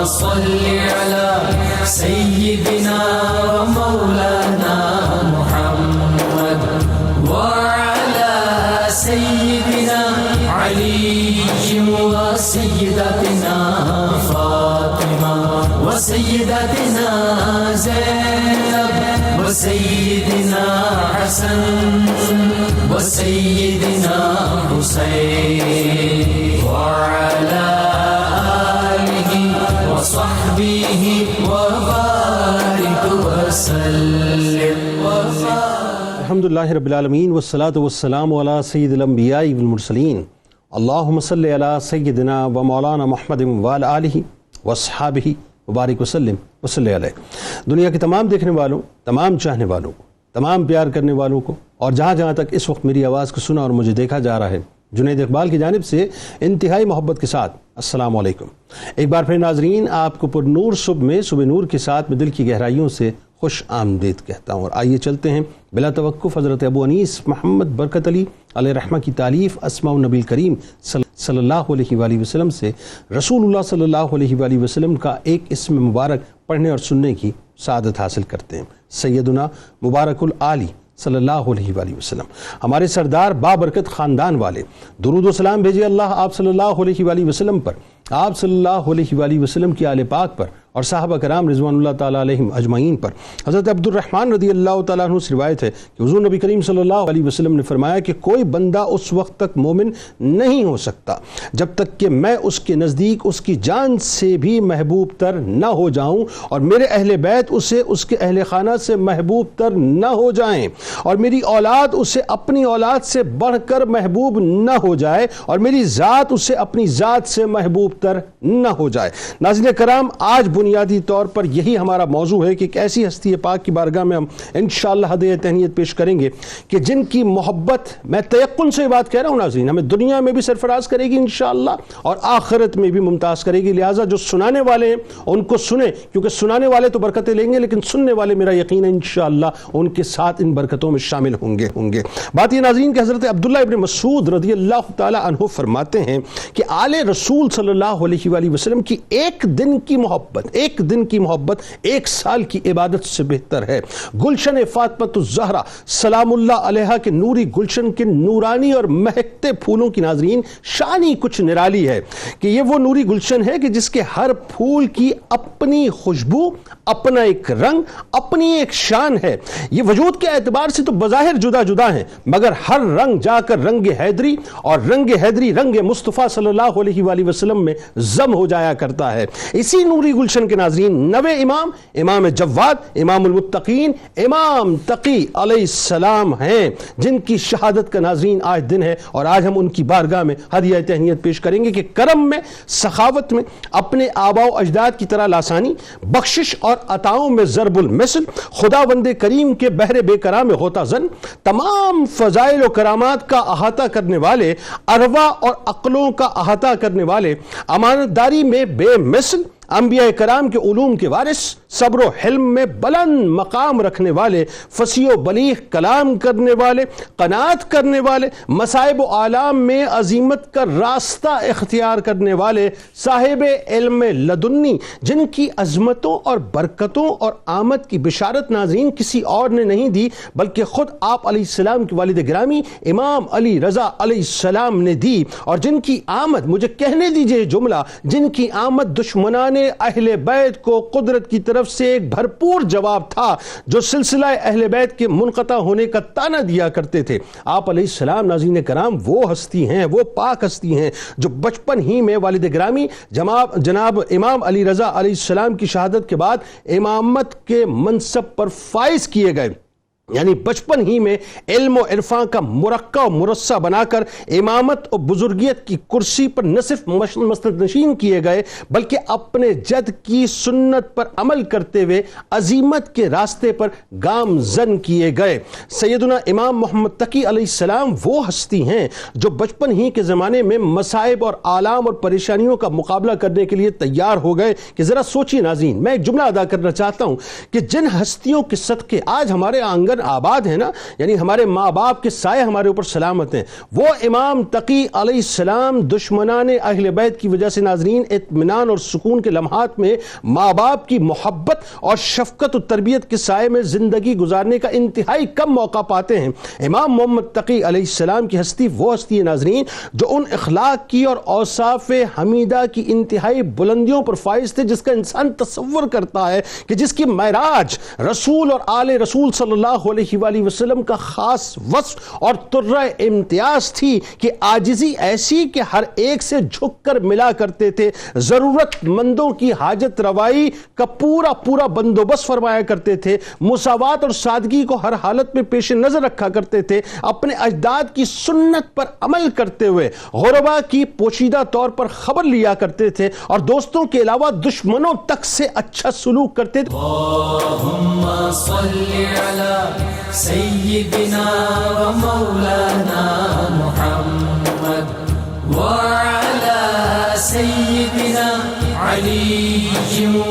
صل على سيدنا ومولانا محمد وعلى سيدنا علي وسيدتنا فاطمة وسيدتنا زينب وسيدنا حسن وسيدنا حسين وعلى آله وصحبه وبارك وسلم الحمدللہ رب العالمین والصلاة والسلام علی سید الانبیاء والمرسلین اللہم صلی علی سیدنا و مولانا محمد وعلی آلہ واصحابہ وبارک وسلم وصلی علیہ۔ دنیا کے تمام دیکھنے والوں، تمام چاہنے والوں کو، تمام پیار کرنے والوں کو، اور جہاں جہاں تک اس وقت میری آواز کو سنا اور مجھے دیکھا جا رہا ہے، جنید اقبال کی جانب سے انتہائی محبت کے ساتھ السلام علیکم۔ ایک بار پھر ناظرین، آپ کو پر نور صبح میں صبح نور کے ساتھ میں دل کی گہرائیوں سے خوش آمدید کہتا ہوں، اور آئیے چلتے ہیں بلا توقف حضرت ابو انیس محمد برکت علی علیہ رحمہ کی تالیف اسماء النبی کریم صلی اللہ علیہ وآلہ وسلم سے رسول اللہ صلی اللہ علیہ وآلہ وسلم کا ایک اسم مبارک پڑھنے اور سننے کی سعادت حاصل کرتے ہیں۔ سیدنا مبارک العالی صلی اللہ علیہ وآلہ وسلم، ہمارے سردار بابرکت خاندان والے، درود و سلام بھیجے اللہ آپ صلی اللہ علیہ وآلہ وسلم پر، آپ صلی اللہ علیہ وآلہ وسلم کی آل پاک پر، اور صحابہ کرام رضوان اللہ تعالیٰ علیہم اجمعین پر۔ حضرت عبد الرحمن رضی اللہ تعالیٰ عنہ سے روایت ہے کہ حضور نبی کریم صلی اللہ علیہ وسلم نے فرمایا کہ کوئی بندہ اس وقت تک مومن نہیں ہو سکتا جب تک کہ میں اس کے نزدیک اس کی جان سے بھی محبوب تر نہ ہو جاؤں، اور میرے اہل بیت اسے اس کے اہل خانہ سے محبوب تر نہ ہو جائیں، اور میری اولاد اسے اپنی اولاد سے بڑھ کر محبوب نہ ہو جائے، اور میری ذات اسے اپنی ذات سے محبوب تر نہ ہو جائے۔ ناظرین کرام، آج بنیادی طور پر یہی ہمارا موضوع ہے کہ ایک ایسی ہستی پاک کی بارگاہ میں ہم انشاءاللہ ہدیہ تہنیت پیش کریں گے کہ جن کی محبت، میں تیقن سے بات کہہ رہا ہوں ناظرین، ہمیں دنیا میں بھی سرفراز کرے گی انشاءاللہ اور آخرت میں بھی ممتاز کرے گی، لہٰذا جو سنانے والے ہیں ان کو سنیں، کیونکہ سنانے والے تو برکتیں لیں گے لیکن سننے والے میرا یقین ہے انشاءاللہ ان کے ساتھ ان برکتوں میں شامل ہوں گے۔ بات یہ ناظرین کہ حضرت عبداللہ ابن مسعود رضی اللہ تعالی عنہ فرماتے ہیں کہ آل رسول صلی اللہ علیہ وآلہ وسلم کی ایک دن کی محبت ایک سال کی عبادت سے بہتر ہے۔ گلشن فاطمۃ الزہرا سلام اللہ علیہا کے نوری گلشن کے نورانی اور مہکتے پھولوں کی ناظرین شان ہی کچھ نرالی ہے کہ یہ وہ نوری گلشن ہے کہ جس کے ہر پھول کی اپنی خوشبو، اپنا ایک رنگ، اپنی ایک شان ہے۔ یہ وجود کے اعتبار سے تو بظاہر جدا جدا ہیں، مگر ہر رنگ جا کر رنگ حیدری، اور رنگ حیدری رنگ مصطفیٰ صلی اللہ علیہ وآلہ وسلم میں ضم ہو جایا کرتا ہے۔ اسی نوری گلشن کے ناظرین نوے امام جواد، امام المتقین، امام تقی علیہ السلام ہیں، جن کی شہادت کا ناظرین آج دن ہے، اور آج ہم ان کی بارگاہ میں ہدیہ تہنیت پیش کریں گے کہ کرم میں، سخاوت میں، اپنے آباء و اجداد کی طرح لاسانی، بخشش اور عطاؤں میں ضرب المثل، خداوند کریم کے بحر بے کرا میں غوطہ زن، تمام فضائل و کرامات کا احاطہ کرنے والے، ارواح اور عقلوں کا احاطہ کرنے والے، امانت داری میں بے مثل، انبیاء کرام کے علوم کے وارث، صبر و حلم میں بلند مقام رکھنے والے، فصیح و بلیغ کلام کرنے والے، قناعت کرنے والے، مصائب و آلام میں عظیمت کا راستہ اختیار کرنے والے، صاحب علم لدنی، جن کی عظمتوں اور برکتوں اور آمد کی بشارت ناظرین کسی اور نے نہیں دی بلکہ خود آپ علیہ السلام کے والد گرامی امام علی رضا علیہ السلام نے دی، اور جن کی آمد، مجھے کہنے دیجئے جملہ، جن کی آمد دشمنان اہل بیت کو قدرت کی طرف سے ایک بھرپور جواب تھا جو سلسلہ اہل بیت کے منقطع ہونے کا طعنہ دیا کرتے تھے۔ آپ علیہ السلام ناظرین کرام وہ ہستی ہیں، وہ پاک ہستی ہیں جو بچپن ہی میں والد گرامی جناب امام علی رضا علیہ السلام کی شہادت کے بعد امامت کے منصب پر فائز کیے گئے، یعنی بچپن ہی میں علم و عرفان کا مرقع و مرصع بنا کر امامت و بزرگیت کی کرسی پر نہ صرف مسند نشین کیے گئے بلکہ اپنے جد کی سنت پر عمل کرتے ہوئے عظیمت کے راستے پر گامزن کیے گئے۔ سیدنا امام محمد تقی علیہ السلام وہ ہستی ہیں جو بچپن ہی کے زمانے میں مصائب اور آلام اور پریشانیوں کا مقابلہ کرنے کے لیے تیار ہو گئے کہ ذرا سوچیے ناظرین، میں ایک جملہ ادا کرنا چاہتا ہوں کہ جن ہستیوں کے صدقے آج ہمارے آنگن اگر آباد ہیں نا، یعنی ہمارے ماں باپ کے سائے ہمارے اوپر سلامت ہیں. وہ امام تقی علیہ السلام دشمنان اہل بیت کی وجہ سے ناظرین اطمینان اور سکون کے لمحات میں ماں باپ کی محبت اور شفقت و تربیت کے سائے میں زندگی گزارنے کا انتہائی کم موقع پاتے ہیں. امام محمد تقی علیہ السلام کی ہستی وہ ہستی ہے ناظرین جو ان اخلاق کی اور اوصاف حمیدہ کی انتہائی بلندیوں پر فائز تھے جس کا انسان تصور کرتا ہے کہ جس کی معراج رسول اور آل رسول صلی اللہ علیہ وآلہ وسلم کا خاص وصف اور ترہ امتیاز تھی کہ عاجزی ایسی کہ ہر ایک سے جھک کر ملا کرتے تھے، ضرورت مندوں کی حاجت روائی کا پورا بندوبست فرمایا کرتے تھے، مساوات اور سادگی کو ہر حالت میں پیش نظر رکھا کرتے تھے، اپنے اجداد کی سنت پر عمل کرتے ہوئے غربا کی پوشیدہ طور پر خبر لیا کرتے تھے اور دوستوں کے علاوہ دشمنوں تک سے اچھا سلوک کرتے تھے. اللهم صل على سيدنا ومولانا محمد وعلى سيدنا علي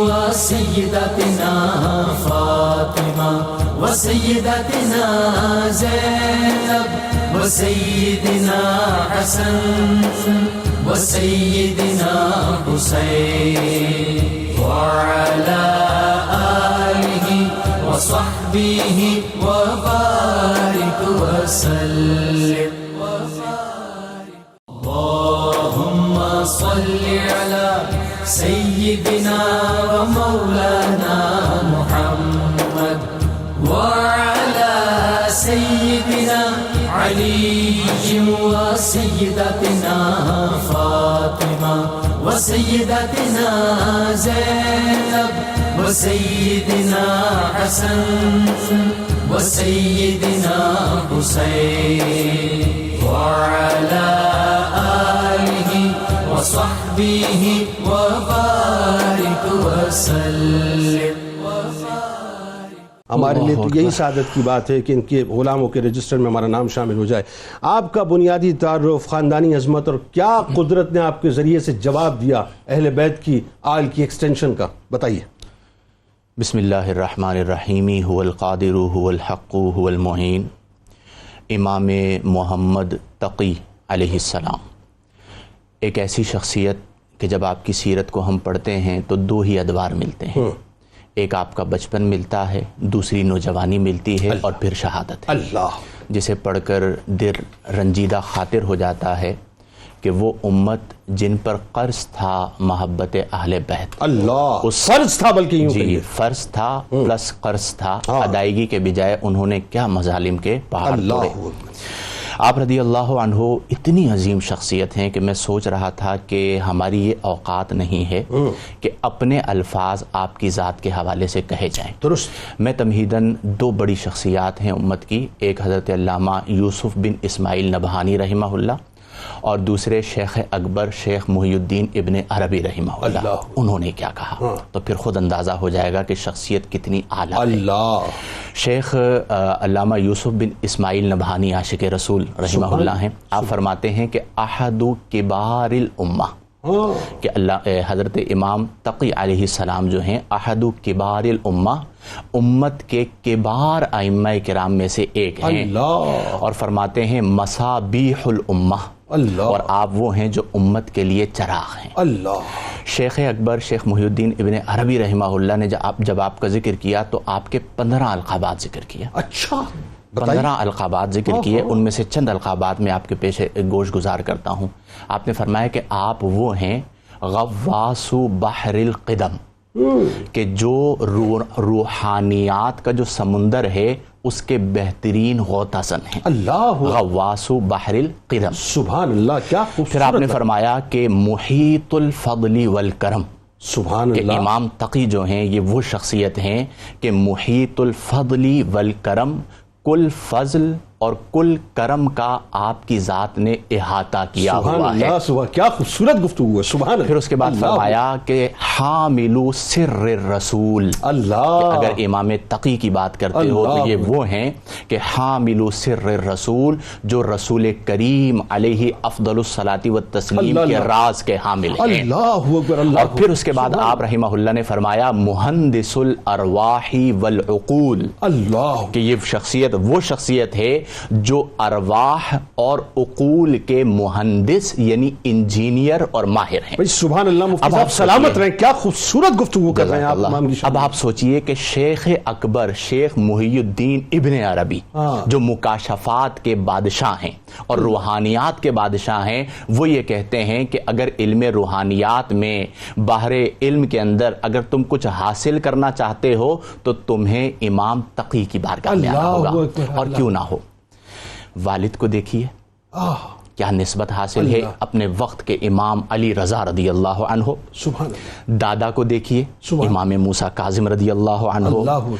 وسيدتنا فاطمة وسيدتنا زينب وسيدنا حسن وسيدنا حسين وعلى آله وصحبه وبارك وسلم. اللهم صل على سيدنا ومولانا محمد وعلى سيدنا علي وسيدتنا فاطمة وسيدتنا زينب وسيدنا حسن وسيدنا حسين وعلى آله وصحبه وبارك وسلم. ہمارے لیے تو یہی سعادت کی بات ہے کہ ان کے غلاموں کے رجسٹر میں ہمارا نام شامل ہو جائے. آپ کا بنیادی تعارف، خاندانی عظمت اور کیا قدرت نے آپ کے ذریعے سے جواب دیا اہل بیت کی آل کی ایکسٹینشن کا، بتائیے. بسم اللہ الرحمن الرحیم. هو القادر هو الحق هو المعین. امام محمد تقی علیہ السلام ایک ایسی شخصیت کہ جب آپ کی سیرت کو ہم پڑھتے ہیں تو دو ہی ادوار ملتے ہیں. ایک آپ کا بچپن ملتا ہے، دوسری نوجوانی ملتی ہے اور پھر شہادت ہے. اللہ جسے پڑھ کر دل رنجیدہ خاطر ہو جاتا ہے کہ وہ امت جن پر قرض تھا محبت اہل بیت. اللہ اس فرض تھا، بلکہ جی فرض تھا پلس قرض تھا. ادائیگی کے بجائے انہوں نے کیا مظالم کے پہاڑ توڑے. آپ رضی اللہ عنہ اتنی عظیم شخصیت ہیں کہ میں سوچ رہا تھا کہ ہماری یہ اوقات نہیں ہے کہ اپنے الفاظ آپ کی ذات کے حوالے سے کہے جائیں. درست. میں تمہیداً دو بڑی شخصیات ہیں امت کی، ایک حضرت علامہ یوسف بن اسماعیل نبہانی رحمہ اللہ اور دوسرے شیخ اکبر شیخ محی الدین ابن عربی رحمہ اللہ. انہوں نے کیا کہا تو پھر خود اندازہ ہو جائے گا کہ شخصیت کتنی اعلیٰ ہے. شیخ علامہ یوسف بن اسماعیل نبہانی عاشق رسول رحمہ اللہ ہیں. آپ فرماتے ہیں کہ احد کبار الامہ، کہ حضرت امام تقی علیہ السلام جو ہیں احد کبار الامہ، امت کے کبار ائمہ کرام میں سے ایک ہیں. اور فرماتے ہیں مصابیح الامہ، اور آپ وہ ہیں جو امت کے لیے چراغ ہیں. شیخ اکبر شیخ محی الدین ابن عربی رحمہ اللہ نے جب آپ کا ذکر کیا تو آپ کے 15 القابات ذکر کیا. اچھا 15 القابات ذکر کیے. ان میں سے چند القابات میں آپ کے پیش گوش گزار کرتا ہوں. آپ نے فرمایا کہ آپ وہ ہیں غواص بحر القدم، کہ جو روحانیات کا جو سمندر ہے اس کے بہترین غوطہ زن ہیں. اللہ غواص بحر القدم. سبحان اللہ، کیا خوبصورت. پھر آپ نے فرمایا کہ محیط الفضل والکرم. سبحان اللہ. امام تقی جو ہیں یہ وہ شخصیت ہیں کہ محیط الفضل والکرم، کل فضل اور کل کرم کا آپ کی ذات نے احاطہ کیا ہوا ہے. سبحان، کیا خوبصورت گفتگو ہے. سبحان. پھر اس کے بعد فرمایا کہ حاملو سر الرسول. اللہ، اگر امام تقی کی بات کرتے ہو تو یہ وہ ہیں کہ حاملو سر الرسول، جو رسول کریم علیہ افضل الصلاۃ والتسلیم کے راز کے حامل ہیں. اللہ اکبر. اللہ. اور پھر اس کے بعد آپ رحمہ اللہ نے فرمایا مہندس الارواح والعقول. اللہ، کہ یہ شخصیت وہ شخصیت ہے جو ارواح اور عقول کے مہندس یعنی انجینئر اور ماہر ہیں. سبحان اللہ. مفتی صاحب سلامت رہیں، کیا خوبصورت گفتگو کر رہے ہیں آپ. اب آپ سوچئے کہ شیخ اکبر شیخ محی الدین ابن عربی جو مکاشفات کے بادشاہ ہیں اور روحانیات کے بادشاہ ہیں، وہ یہ کہتے ہیں کہ اگر علم روحانیات میں باہر علم کے اندر اگر تم کچھ حاصل کرنا چاہتے ہو تو تمہیں امام تقی کی بارگاہ میں آنا ہوگا. اور کیوں نہ ہو. والد کو دیکھیے کیا نسبت حاصل ہے اپنے وقت کے امام علی رضا رضی اللہ عنہ. دادا کو دیکھیے امام موسیٰ کاظم رضی اللہ عنہ.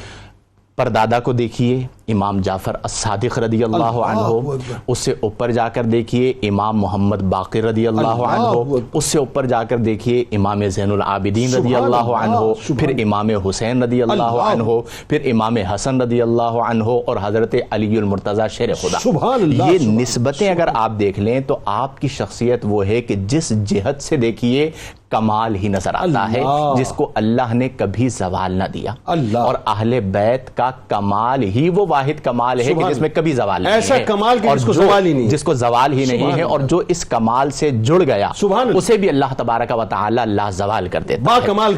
پردادا کو دیکھیے امام جعفر الصادق رضی اللہ عنہ. اس سے اوپر جا کر دیکھیے امام محمد باقر رضی اللہ عنہ. اس سے اوپر جا کر دیکھیے امام زین العابدین رضی اللہ عنہ. پھر امام حسین رضی اللہ عنہ. پھر امام حسن رضی اللہ عنہ اور حضرت علی المرتضیٰ شیر خدا. یہ نسبتیں اگر آپ دیکھ لیں تو آپ کی شخصیت وہ ہے کہ جس جہت سے دیکھیے کمال ہی نظر آتا ہے، جس کو اللہ نے کبھی زوال نہ دیا. اور اہل بیت کا کمال ہی وہ واحد کمال ہے کہ جس میں کبھی زوال نہیں ہے. ایسا کمال کہ جس کو زوال ہی نہیں، جس کو زوال ہی نہیں ہے. اور جو اس کمال سے جڑ گیا اسے بھی اللہ تبارک و تعالی لا زوال کر دیتا ہے، با کمال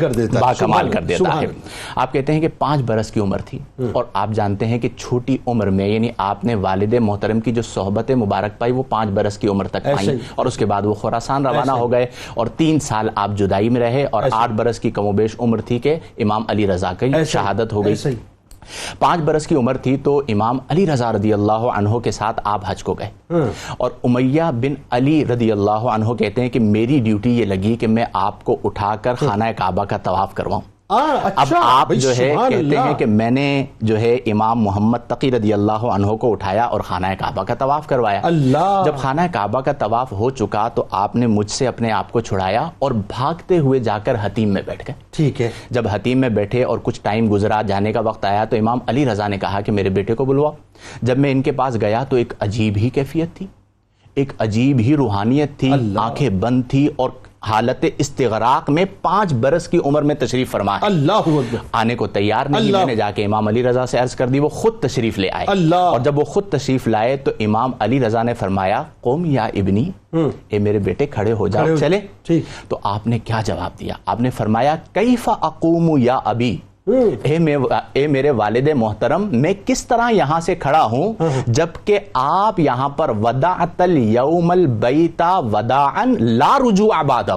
کر دیتا ہے. آپ کہتے ہیں کہ 5 برس کی عمر تھی اور آپ جانتے ہیں کہ چھوٹی عمر میں یعنی آپ نے والد محترم کی جو صحبت مبارک پائی وہ 5 برس کی عمر تک پائی اور اس کے بعد وہ خراسان روانہ ہو گئے اور 3 سال آپ جدائی میں رہے اور 8 برس کی کم و بیش عمر تھی کہ امام علی رضا کی شہادت ہو گئی. 5 برس کی عمر تھی تو امام علی رضا رضی اللہ عنہ کے ساتھ آپ حج کو گئے اور امیہ بن علی رضی اللہ عنہ کہتے ہیں کہ میری ڈیوٹی یہ لگی کہ میں آپ کو اٹھا کر خانہ کعبہ کا طواف کرواؤں. اب آپ جو ہے کہتے ہیں کہ میں نے جو ہے امام محمد تقی رضی اللہ عنہ کو اٹھایا اور خانہ کعبہ کا طواف کروایا. جب خانہ کعبہ کا طواف ہو چکا تو آپ نے مجھ سے اپنے آپ کو چھڑایا اور بھاگتے ہوئے جا کر حتیم میں بیٹھ گئے. ٹھیک ہے. جب حتیم میں بیٹھے اور کچھ ٹائم گزرا جانے کا وقت آیا تو امام علی رضا نے کہا کہ میرے بیٹے کو بلواؤ. جب میں ان کے پاس گیا تو ایک عجیب ہی کیفیت تھی، ایک عجیب ہی روحانیت تھی. آنکھیں بند تھی اور حالت استغراق میں 5 برس کی عمر میں تشریف فرما ہے. اللہ آنے کو تیار نہیں. میں نے جا کے امام علی رضا سے عرض کر دی، وہ خود تشریف لے آئے. اور جب وہ خود تشریف لائے تو امام علی رضا نے فرمایا قوم یا ابنی، اے میرے بیٹے کھڑے ہو جاؤ چلے. تو آپ نے کیا جواب دیا؟ آپ نے فرمایا کیف اقوم یا ابی، اے میرے والد محترم میں کس طرح یہاں سے کھڑا ہوں جبکہ آپ یہاں پر ودعت الیوم البیت وداعا لا رجوع بعدہ،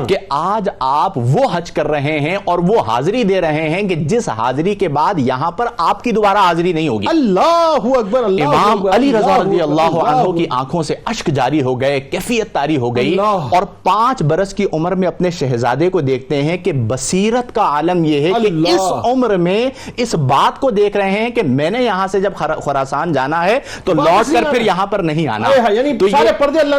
کہ آج آپ وہ حج کر رہے ہیں اور وہ حاضری دے رہے ہیں کہ جس حاضری کے بعد یہاں پر آپ کی دوبارہ حاضری نہیں ہوگی. اللہ اکبر. امام علی رضا رضی اللہ عنہ کی آنکھوں سے اشک جاری ہو گئے، کیفیت طاری ہو گئی اور 5 برس کی عمر میں اپنے شہزادے کو دیکھتے ہیں کہ بصیرت کا عالم یہ ہے کہ اس عمر میں اس بات کو دیکھ رہے ہیں کہ میں نے یہاں سے جب خراسان جانا ہے تو لوٹ کر پھر یہاں پر نہیں آنا. تو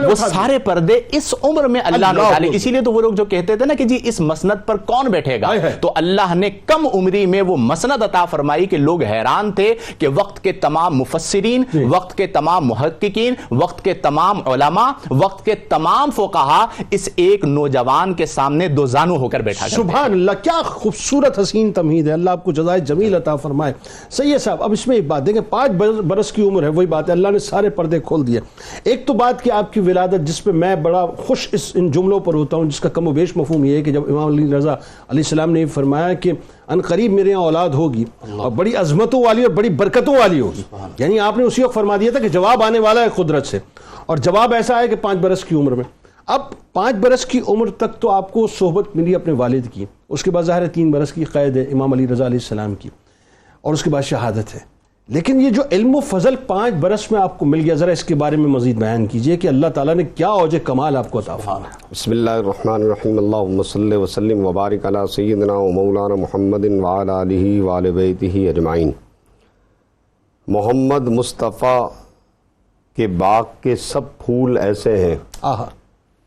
وہ سارے پردے اس عمر میں اللہ نے ڈالے. اسی لیے تو وہ لوگ جو کہتے تھے نا کہ جی اس مسند پر کون بیٹھے گا، تو اللہ نے کم عمری میں وہ مسند عطا فرمائی کہ لوگ حیران تھے کہ وقت کے تمام مفسرین، وقت کے تمام محققین، وقت کے تمام علماء، وقت کے تمام فقہا اس ایک نوجوان کے سامنے دو زانو ہو کر بیٹھا کرتے. سبحان اللہ، کیا خوبصورت حسین تمہید ہے. اللہ آپ کو جزائے جمیل عطا فرمائے. صحیح ہے صاحب. اب اس میں ایک بات دیکھیں، 5 برس کی عمر ہے، وہی بات ہے اللہ نے سارے پردے کھول دیے. ایک تو بات کہ آپ کی ولادت جس پہ میں بڑا خوش ان جملوں پر ہوتا ہوں، جس کا کم و بیش مفہوم یہ ہے کہ جب امام علی رضا علیہ السلام نے فرمایا کہ ان قریب میرے یہاں اولاد ہوگی اور بڑی عظمتوں والی اور بڑی برکتوں والی ہوگی، یعنی آپ نے اسی وقت فرما دیا تھا کہ جواب آنے والا ہے قدرت سے، اور جواب ایسا ہے کہ 5 برس کی عمر میں. اب 5 برس کی عمر تک تو آپ کو صحبت ملی اپنے والد کی، اس کے بعد ظاہر 3 برس کی قید ہے امام علی رضا علیہ السلام کی، اور اس کے بعد شہادت ہے. لیکن یہ جو علم و فضل 5 برس میں آپ کو مل گیا، ذرا اس کے بارے میں مزید بیان کیجئے کہ اللہ تعالیٰ نے کیا اوج کمال آپ کو عطا فرمایا. بسم اللہ الرحمن الرحیم. اللہم صلی وسلم وبارک علی سیدنا و مولانا محمد وعلی آلہ وآل بیتہ اجمعین. محمد مصطفیٰ کہ باغ کے سب پھول ایسے ہیں آہا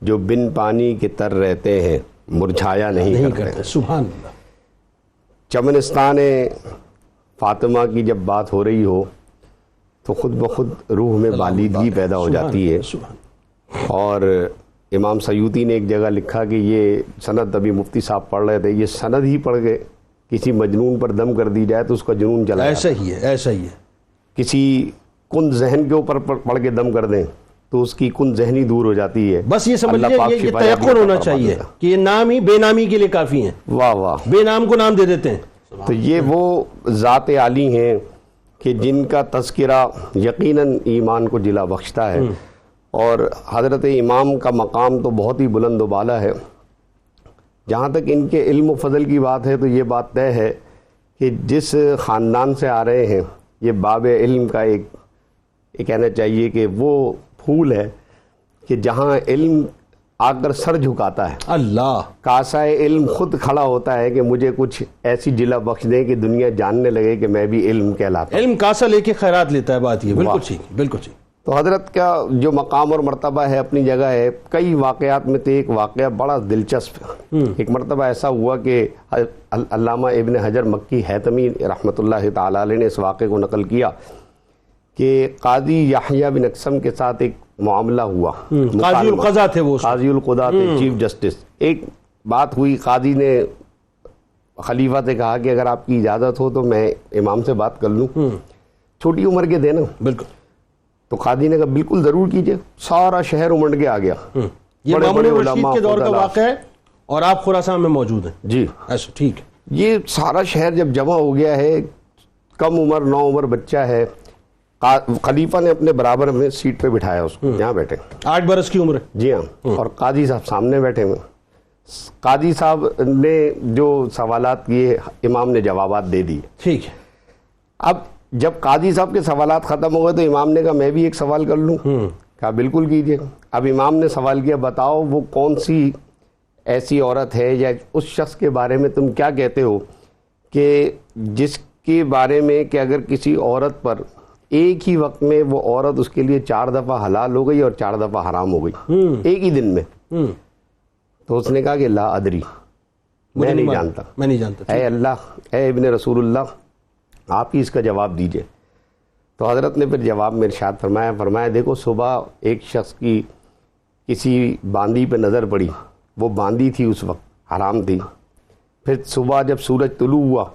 جو بن پانی کے تر رہتے ہیں، مرجھایا نہیں کرتے۔ سبحان اللہ۔ چمنستان فاطمہ کی جب بات ہو رہی ہو تو خود بخود روح میں بالیدگی پیدا ہو جاتی ہے۔ اور امام سیوطی نے ایک جگہ لکھا کہ یہ سند ابھی مفتی صاحب پڑھ رہے تھے، یہ سند ہی پڑھ کے کسی مجنون پر دم کر دی جائے تو اس کا جنون چلا جاتا ہے۔ ایسا ہی ہے، ایسا ہی ہے۔ کسی کن ذہن کے اوپر پڑھ کے دم کر دیں تو اس کی کن ذہنی دور ہو جاتی ہے۔ بس یہ سمجھ اللہ لیجیے پاک یہ شفا تیقن ہونا عطا چاہیے فرما کہ یہ نام ہی بے نامی کے لیے کافی ہیں، دیتا۔ واہ واہ۔ بے نام کو نام دے دیتے ہیں۔ تو یہ وہ ذات عالی ہیں کہ جن کا تذکرہ یقیناً ایمان کو جلا بخشتا ہے، اور حضرت امام کا مقام تو بہت ہی بلند و بالا ہے۔ جہاں تک ان کے علم و فضل کی بات ہے تو یہ بات طے ہے کہ جس خاندان سے آ رہے ہیں یہ باب علم کا ایک کہنا چاہیے کہ وہ پھول ہے کہ جہاں علم آ کر سر جھکاتا ہے، اللہ کاسہ علم خود کھڑا ہوتا ہے کہ مجھے کچھ ایسی جلا بخش دیں کہ دنیا جاننے لگے کہ میں بھی علم کہلاتا ہوں۔ علم کاسا لے کے خیرات لیتا ہے، بات یہ بالکل واہ۔ ٹھیک، بالکل ٹھیک۔ تو حضرت کا جو مقام اور مرتبہ ہے اپنی جگہ ہے۔ کئی واقعات میں تو ایک واقعہ بڑا دلچسپ ہے۔ ایک مرتبہ ایسا ہوا کہ علامہ ابن حجر مکی حیثمی رحمۃ اللہ تعالی علیہ نے اس واقعے کو نقل کیا کہ قاضی یحییٰ بن اقسم کے ساتھ ایک معاملہ ہوا۔ قاضی القضا تھے وہ، قاضی القضا تھے، چیف جسٹس۔ ایک بات ہوئی، قاضی نے خلیفہ سے کہا کہ اگر آپ کی اجازت ہو تو میں امام سے بات کر لوں، چھوٹی عمر کے تھے نا۔ بالکل۔ تو قاضی نے کہا بالکل ضرور کیجئے۔ سارا شہر امنڈ کے آ گیا۔ یہ بڑے مامون بڑے الرشید علماء کے دور کا فضلاء۔ واقعہ ہے اور آپ خراسان میں موجود ہیں۔ جی ایسا ٹھیک ہے۔ یہ سارا شہر جب جمع ہو گیا ہے، کم عمر 9 عمر بچہ ہے، خلیفہ نے اپنے برابر میں سیٹ پہ بٹھایا اس کو، یہاں بیٹھے۔ 8 برس کی عمر ہے۔ جی ہاں، اور قاضی صاحب سامنے بیٹھے ہوئے۔ قاضی صاحب نے جو سوالات کیے امام نے جوابات دے دیے۔ ٹھیک ہے۔ اب جب قاضی صاحب کے سوالات ختم ہو گئے تو امام نے کہا میں بھی ایک سوال کر لوں؟ کہا بالکل کیجئے۔ اب امام نے سوال کیا، بتاؤ وہ کون سی ایسی عورت ہے یا اس شخص کے بارے میں تم کیا کہتے ہو کہ جس کے بارے میں کہ اگر کسی عورت پر ایک ہی وقت میں وہ عورت اس کے لیے 4 دفعہ حلال ہو گئی اور 4 دفعہ حرام ہو گئی ایک ہی دن میں؟ تو اس نے کہا کہ لا ادری، میں نہیں جانتا، میں نہیں جانتا۔ اے اللہ، اے ابن رسول اللہ، آپ ہی اس کا جواب دیجئے۔ تو حضرت نے پھر جواب میں ارشاد فرمایا دیکھو، صبح ایک شخص کی کسی باندی پہ نظر پڑی، وہ باندی تھی اس وقت، حرام تھی۔ پھر صبح جب سورج طلوع ہوا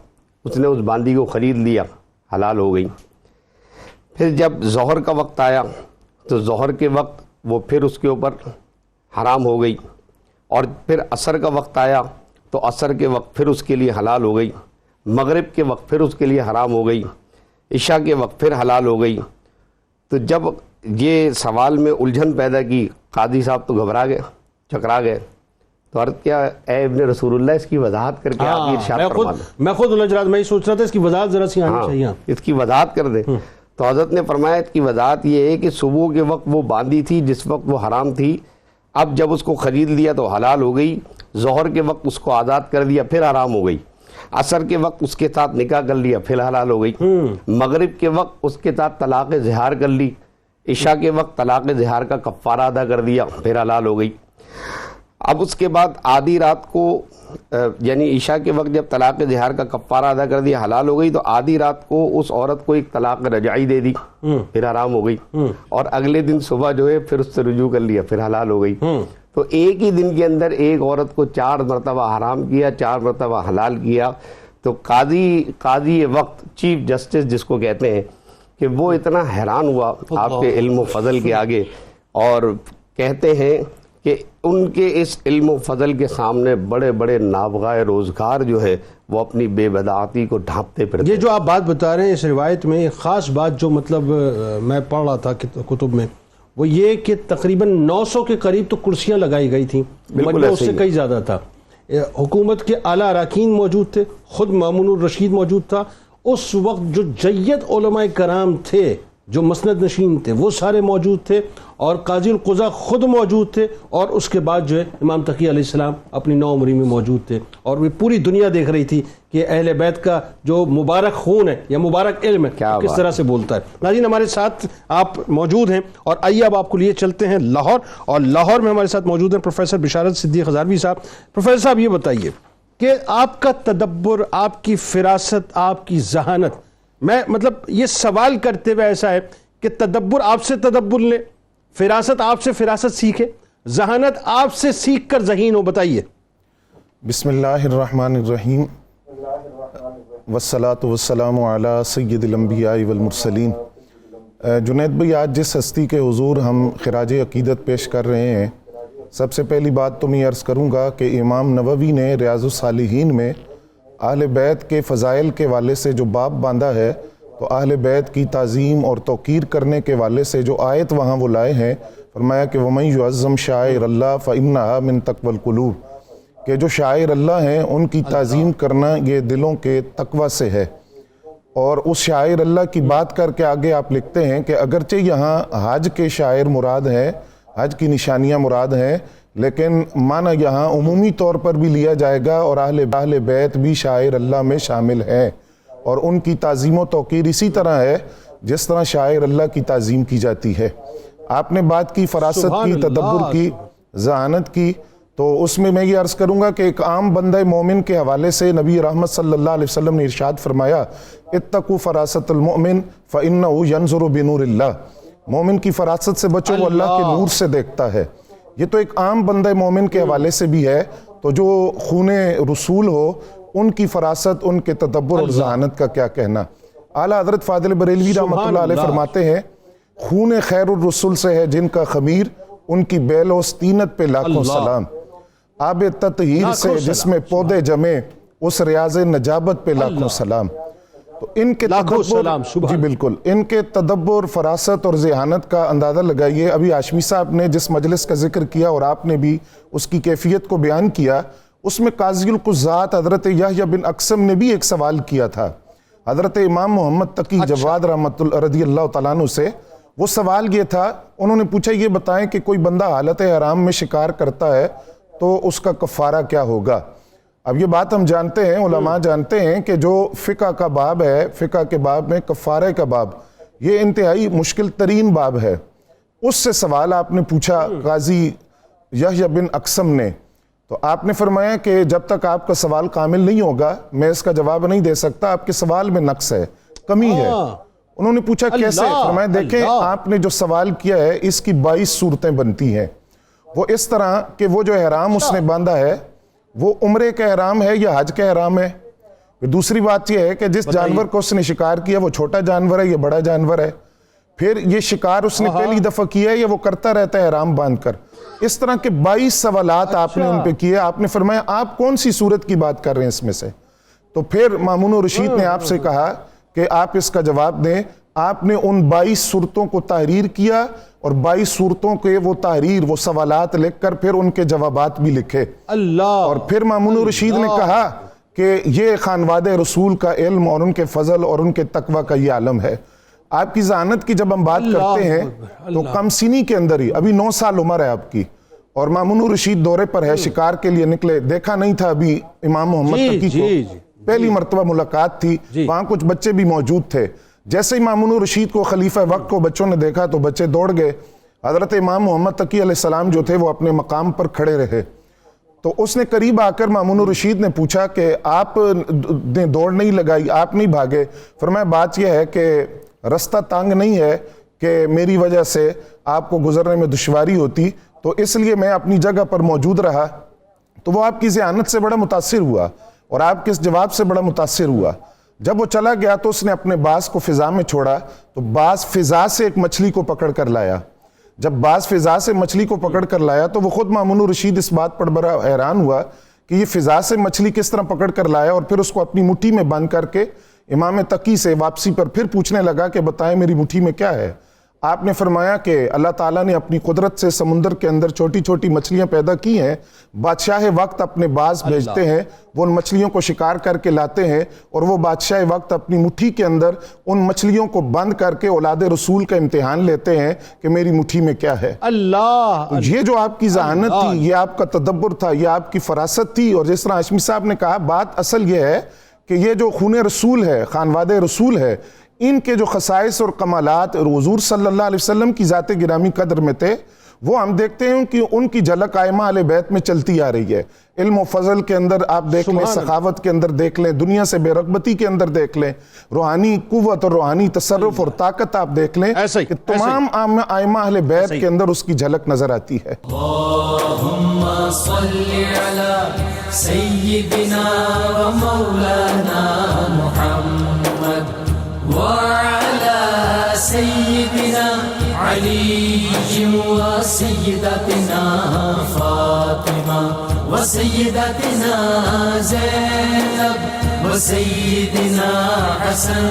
اس نے اس باندی کو خرید لیا، حلال ہو گئی۔ پھر جب ظہر کا وقت آیا تو ظہر کے وقت وہ پھر اس کے اوپر حرام ہو گئی، اور پھر عصر کا وقت آیا تو عصر کے وقت پھر اس کے لیے حلال ہو گئی، مغرب کے وقت پھر اس کے لیے حرام ہو گئی، عشاء کے وقت پھر حلال ہو گئی۔ تو جب یہ سوال میں الجھن پیدا کی، قاضی صاحب تو گھبرا گئے، چکرا گئے۔ تو عرض کیا، اے ابن رسول اللہ، اس کی وضاحت کر کے آپ یہ ارشاد فرما دیں۔ میں خود الجھ رہا تھا، میں یہ سوچ رہا تھا اس کی وضاحت ذرا سی آنی چاہیے۔ اس کی وضاحت کر دیں۔ تو حضرت نے فرمایا اس کی وضاحت یہ ہے کہ صبح کے وقت وہ باندھی تھی جس وقت وہ حرام تھی، اب جب اس کو خرید لیا تو حلال ہو گئی، ظہر کے وقت اس کو آزاد کر دیا پھر حرام ہو گئی، عصر کے وقت اس کے ساتھ نکاح کر لیا پھر حلال ہو گئی، مغرب کے وقت اس کے ساتھ طلاق زہار کر لی، عشاء کے وقت طلاق زہار کا کفارہ ادا کر دیا پھر حلال ہو گئی۔ اب اس کے بعد آدھی رات کو، یعنی عشاء کے وقت جب طلاق زہار کا کفارہ ادا کر دیا حلال ہو گئی، تو آدھی رات کو اس عورت کو ایک طلاق رجعی دے دی پھر حرام ہو گئی، اور اگلے دن صبح جو ہے پھر اس سے رجوع کر لیا پھر حلال ہو گئی۔ تو ایک ہی دن کے اندر ایک عورت کو 4 مرتبہ حرام کیا، 4 مرتبہ حلال کیا۔ تو قاضی وقت، چیف جسٹس جس کو کہتے ہیں، کہ وہ اتنا حیران ہوا آپ کے علم و فضل کے آگے، اور کہتے ہیں کہ ان کے اس علم و فضل کے سامنے بڑے بڑے نابغہ روزگار جو ہے وہ اپنی بے بدعاتی کو ڈھانپتے پھرتے۔ یہ جو آپ بات بتا رہے ہیں اس روایت میں ایک خاص بات جو مطلب میں پڑھ رہا تھا کتب میں، وہ یہ کہ تقریباً 900 کے قریب تو کرسیاں لگائی گئی تھیں، مجمع اس سے کئی زیادہ تھا، حکومت کے اعلیٰ اراکین موجود تھے، خود مامون الرشید موجود تھا۔ اس وقت جو جید علماء کرام تھے جو مسند نشین تھے وہ سارے موجود تھے، اور قاضی القضاء خود موجود تھے، اور اس کے بعد جو ہے امام تقی علیہ السلام اپنی 9 عمری میں موجود تھے، اور وہ پوری دنیا دیکھ رہی تھی کہ اہل بیت کا جو مبارک خون ہے یا مبارک علم ہے کس طرح سے بولتا ہے۔ ناظرین ہمارے ساتھ آپ موجود ہیں، اور آئیے اب آپ کو لیے چلتے ہیں لاہور، اور لاہور میں ہمارے ساتھ موجود ہیں پروفیسر بشارت صدیق ہزاروی صاحب۔ پروفیسر صاحب یہ بتائیے کہ آپ کا تدبر، آپ کی فراست، آپ کی ذہانت، میں مطلب یہ سوال کرتے ہوئے ایسا ہے کہ تدبر آپ سے تدبر لے، فراست آپ سے فراست سیکھے، ذہانت آپ سے سیکھ کر ذہین ہو، بتائیے۔ بسم اللہ الرحمن الرحیم والصلاة والسلام علی سید الانبیاء والمرسلین۔ جنید بھائی، آج جس ہستی کے حضور ہم خراج عقیدت پیش کر رہے ہیں، سب سے پہلی بات تو میں عرض کروں گا کہ امام نووی نے ریاض الصالحین میں اہل بیت کے فضائل کے والے سے جو باب باندھا ہے، تو اہل بیت کی تعظیم اور توقیر کرنے کے والے سے جو آیت وہاں وہ لائے ہیں، فرمایا کہ وَمَن يُعَظِّمْ شَعَائِرَ اللَّهِ فَإِنَّهَا مِن تَقْوَى الْقُلُوبِ، کہ جو شاعر اللہ ہیں ان کی تعظیم کرنا یہ دلوں کے تقوی سے ہے۔ اور اس شاعر اللہ کی بات کر کے آگے آپ لکھتے ہیں کہ اگرچہ یہاں حج کے شاعر مراد ہیں، حج کی نشانیاں مراد ہیں، لیکن معنی یہاں عمومی طور پر بھی لیا جائے گا، اور اہل بیت بھی شاعر اللہ میں شامل ہیں، اور ان کی تعظیم و توقیر اسی طرح ہے جس طرح شاعر اللہ کی تعظیم کی جاتی ہے۔ آپ نے بات کی فراست کی، تدبر کی، ذہانت کی، تو اس میں یہ عرض کروں گا کہ ایک عام بندہ مومن کے حوالے سے نبی رحمت صلی اللہ علیہ وسلم نے ارشاد فرمایا، اتقوا فراست المؤمن فإنه ينظر بنور اللہ، مومن کی فراست سے بچو، وہ اللہ کے نور سے دیکھتا ہے۔ یہ تو ایک عام بندہ مومن کے حوالے سے بھی ہے، تو جو خون رسول ہو ان کی فراست، ان کے تدبر اور ذہانت کا کیا کہنا۔ اعلیٰ حضرت فاضل بریلوی رحمۃ اللہ علیہ فرماتے ہیں، خون خیر الرسول سے ہے جن کا خمیر، ان کی بیل و استینت پہ لاکھوں سلام۔ آب تطہیر سے جس میں پودے جمے، اس ریاض نجابت پہ لاکھوں سلام۔ تو ان کے تدبر، جی بالکل، ان کے تدبر، فراست اور ذہانت کا اندازہ لگائیے۔ ابھی ہاشمی صاحب نے جس مجلس کا ذکر کیا اور آپ نے بھی اس کی کیفیت کو بیان کیا، اس میں قاضی القضات حضرت یحییٰ بن اقسم نے بھی ایک سوال کیا تھا حضرت امام محمد تقی جواد رضی اللہ تعالیٰ عنہ سے۔ وہ سوال یہ تھا، انہوں نے پوچھا یہ بتائیں کہ کوئی بندہ حالت حرام میں شکار کرتا ہے تو اس کا کفارہ کیا ہوگا۔ اب یہ بات ہم جانتے ہیں، علماء جانتے ہیں کہ جو فقہ کا باب ہے، فقہ کے باب میں کفارے کا باب، یہ انتہائی مشکل ترین باب ہے۔ اس سے سوال آپ نے پوچھا قاضی یحییٰ بن اقسم نے، تو آپ نے فرمایا کہ جب تک آپ کا سوال کامل نہیں ہوگا میں اس کا جواب نہیں دے سکتا، آپ کے سوال میں نقص ہے، کمی ہے۔ انہوں نے پوچھا کیسے؟ فرمایا دیکھیں آپ نے جو سوال کیا ہے اس کی 22 صورتیں بنتی ہیں۔ وہ اس طرح کہ وہ جو احرام اس نے باندھا ہے وہ عمرے کا احرام ہے یا حج کا احرام ہے۔ دوسری بات یہ ہے کہ جس جانور کو اس نے شکار کیا وہ چھوٹا جانور ہے یا بڑا جانور ہے۔ پھر یہ شکار اس نے پہلی دفعہ کیا ہے یا وہ کرتا رہتا ہے احرام باندھ کر۔ اس طرح کے 22 سوالات آپ نے ان پہ کیے۔ آپ نے فرمایا آپ کون سی صورت کی بات کر رہے ہیں اس میں سے؟ تو پھر مامون رشید نے آپ سے کہا کہ آپ اس کا جواب دیں۔ آپ نے ان 22 صورتوں کو تحریر کیا اور 22 صورتوں کے وہ تحریر، وہ سوالات لکھ کر پھر ان کے جوابات بھی لکھے۔ اور پھر مامون رشید نے کہا کہ یہ خانواد رسول کا علم اور ان کے فضل اور ان کے تقوی کا یہ عالم ہے۔ آپ کی ذہانت کی جب ہم بات کرتے ہیں تو کم سنی کے اندر ہی، ابھی 9 سال عمر ہے آپ کی، اور مامون رشید دورے پر ہے، شکار کے لیے نکلے، دیکھا نہیں تھا ابھی امام محمد تقی کو، پہلی مرتبہ ملاقات تھی، وہاں کچھ بچے بھی موجود تھے۔ جیسے ہی مامون رشید کو خلیفہ وقت کو بچوں نے دیکھا تو بچے دوڑ گئے۔ حضرت امام محمد تقی علیہ السلام جو تھے وہ اپنے مقام پر کھڑے رہے۔ تو اس نے قریب آ کر مامون رشید نے پوچھا کہ آپ نے دوڑ نہیں لگائی، آپ نہیں بھاگے؟ فرمایا بات یہ ہے کہ رستہ تانگ نہیں ہے کہ میری وجہ سے آپ کو گزرنے میں دشواری ہوتی، تو اس لیے میں اپنی جگہ پر موجود رہا۔ تو وہ آپ کی ذہانت سے بڑا متاثر ہوا اور آپ کے اس جواب سے بڑا متاثر ہوا۔ جب وہ چلا گیا تو اس نے اپنے باز کو فضا میں چھوڑا، تو باز فضا سے ایک مچھلی کو پکڑ کر لایا۔ جب باز فضا سے مچھلی کو پکڑ کر لایا تو وہ خود مامون رشید اس بات پر بڑا حیران ہوا کہ یہ فضا سے مچھلی کس طرح پکڑ کر لایا، اور پھر اس کو اپنی مٹھی میں بند کر کے امام تقی سے واپسی پر پھر پوچھنے لگا کہ بتائیں میری مٹھی میں کیا ہے۔ آپ نے فرمایا کہ اللہ تعالیٰ نے اپنی قدرت سے سمندر کے اندر چھوٹی چھوٹی مچھلیاں پیدا کی ہیں، بادشاہ وقت اپنے باز بھیجتے ہیں، وہ ان مچھلیوں کو شکار کر کے لاتے ہیں، اور وہ بادشاہ وقت اپنی مٹھی کے اندر ان مچھلیوں کو بند کر کے اولاد رسول کا امتحان لیتے ہیں کہ میری مٹھی میں کیا ہے۔ اللہ، یہ جو آپ کی ذہانت تھی، یہ آپ کا تدبر تھا، یہ آپ کی فراست تھی، اور جس طرح ہاشمی صاحب نے کہا، بات اصل یہ ہے کہ یہ جو خون رسول ہے، خانواد رسول ہے، ان کے جو خصائص اور کمالات اور حضور صلی اللہ علیہ وسلم کی ذات گرامی قدر میں تھے، وہ ہم دیکھتے ہیں کہ ان کی جھلک ائمہ اہل بیت میں چلتی آ رہی ہے۔ علم و فضل کے اندر آپ دیکھ لیں، سخاوت کے اندر دیکھ لیں، دنیا سے بے رغبتی کے اندر دیکھ لیں، روحانی قوت اور روحانی تصرف اور طاقت آپ دیکھ لیں کہ تمام ائمہ اہل بیت کے اندر اس کی جھلک نظر آتی ہے۔ اللہم صلی علی سیدنا و مولانا محمد وعلى سيدنا علي وسيدتنا فاطمة وسيدتنا زينب وسيدنا حسن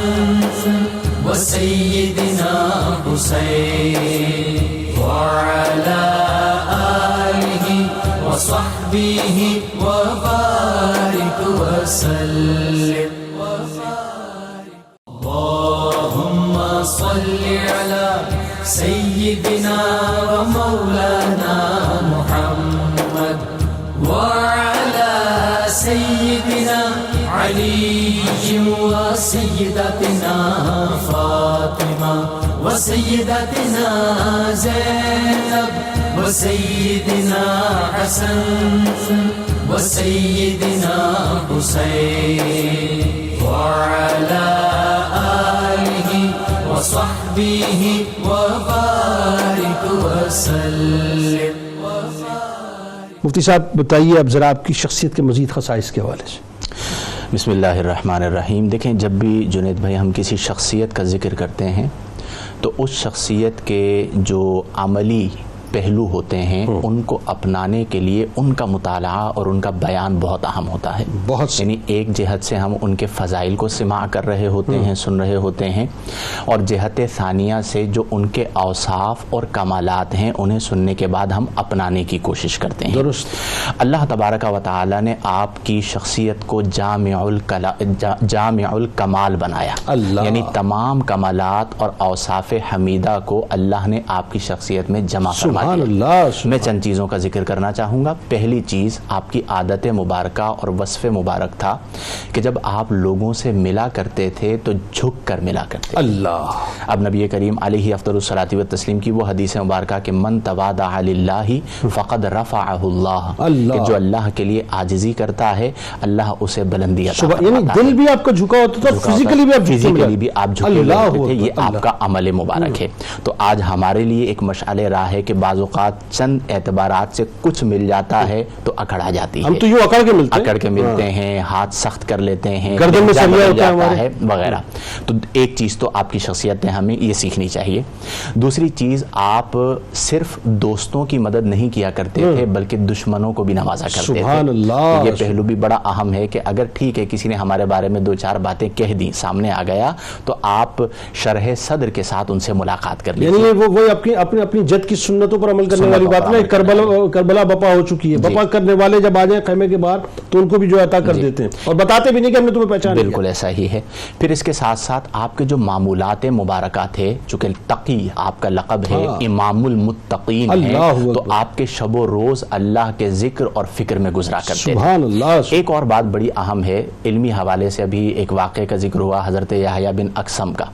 وسيدنا حسين وعلى آله وصحبه وبارك وسلم۔ اللهم صل على سيدنا ومولانا محمد وعلى سيدنا علي وسيدتنا فاطمة وسيدتنا زينب وسيدنا حسن وسيدنا حسين وعلى آله وصحبه وبارك وسلم۔ مفتی صاحب بتائیے اب ذرا آپ کی شخصیت کے مزید خصائص کے حوالے سے۔ بسم اللہ الرحمن الرحیم۔ دیکھیں، جب بھی جنید بھائی ہم کسی شخصیت کا ذکر کرتے ہیں تو اس شخصیت کے جو عملی پہلو ہوتے ہیں ان کو اپنانے کے لیے ان کا مطالعہ اور ان کا بیان بہت اہم ہوتا ہے۔ یعنی ایک جہت سے ہم ان کے فضائل کو سماع کر رہے ہوتے ہیں، سن رہے ہوتے ہیں، اور جہت ثانیہ سے جو ان کے اوصاف اور کمالات ہیں انہیں سننے کے بعد ہم اپنانے کی کوشش کرتے ہیں۔ درست۔ اللہ تبارک و تعالی نے آپ کی شخصیت کو جامع الکمال بنایا، یعنی تمام کمالات اور اوصاف حمیدہ کو اللہ نے آپ کی شخصیت میں جمع فرمایا۔ میں چند چیزوں کا ذکر کرنا چاہوں گا۔ پہلی چیز، آپ کی عادت مبارکہ اور وصف مبارک تھا کہ جب آپ لوگوں سے ملا کرتے تھے تو جھک کر ملا کرتے تھے۔ اللہ۔ اب نبی کریم علیہ افضل الصلاۃ والتسلیم کی وہ حدیث مبارکہ کہ من تواضع للہ فقد رفعہ اللہ، کہ جو اللہ کے لیے عاجزی کرتا ہے اللہ اسے بلندی عطا فرماتا ہے۔ یعنی دل بھی آپ کا جھکا ہوتا تھا، فزیکلی بھی آپ جھکے ہوتے تھے، یہ آپ کا عمل مبارک ہے۔ تو آج ہمارے لیے ایک مشعل راہ ہے کہ بعض اوقات چند اعتبارات سے کچھ مل جاتا ہے تو اکڑ آ جاتی ہے، ہم تو یوں اکڑ کے ملتے ہیں، ہاتھ سخت کر لیتے ہیں، گردن میں سریا ہوتا ہے وغیرہ۔ تو ایک چیز تو آپ کی شخصیت نے ہمیں یہ سیکھنی چاہیے۔ دوسری چیز، آپ صرف دوستوں کی مدد نہیں کیا کرتے تھے بلکہ دشمنوں کو بھی نوازا کرتے تھے۔ سبحان اللہ۔ یہ پہلو بھی بڑا اہم ہے کہ اگر ٹھیک ہے کسی نے ہمارے بارے میں دو چار باتیں کہہ دی، سامنے آ گیا، تو آپ شرح صدر کے ساتھ ان سے ملاقات کر لیجیے۔ یعنی وہ اپنی جد کی سنتوں پر عمل کرنے والی بات نہیں، کربلا بپا ہو چکی ہے، بپا کرنے والے جب آ جائیں خیمے کے باہر تو ان کو بھی جو عطا کر دیتے ہیں اور بتاتے بھی نہیں کہ ہم نے تمہیں پہچان لیا۔ بالکل ایسا ہی ہے۔ پھر اس کے ساتھ ساتھ آپ کے جو معمولات مبارکہ تھے، چونکہ تقی آپ کا لقب ہے، امام المتقین ہے، تو آپ کے شب و روز اللہ کے ذکر اور فکر میں گزرا کرتے تھے۔ سبحان اللہ۔ ایک اور بات بڑی اہم ہے، علمی حوالے سے ابھی ایک واقعے کا ذکر ہوا حضرت یحییٰ بن اقسم کا۔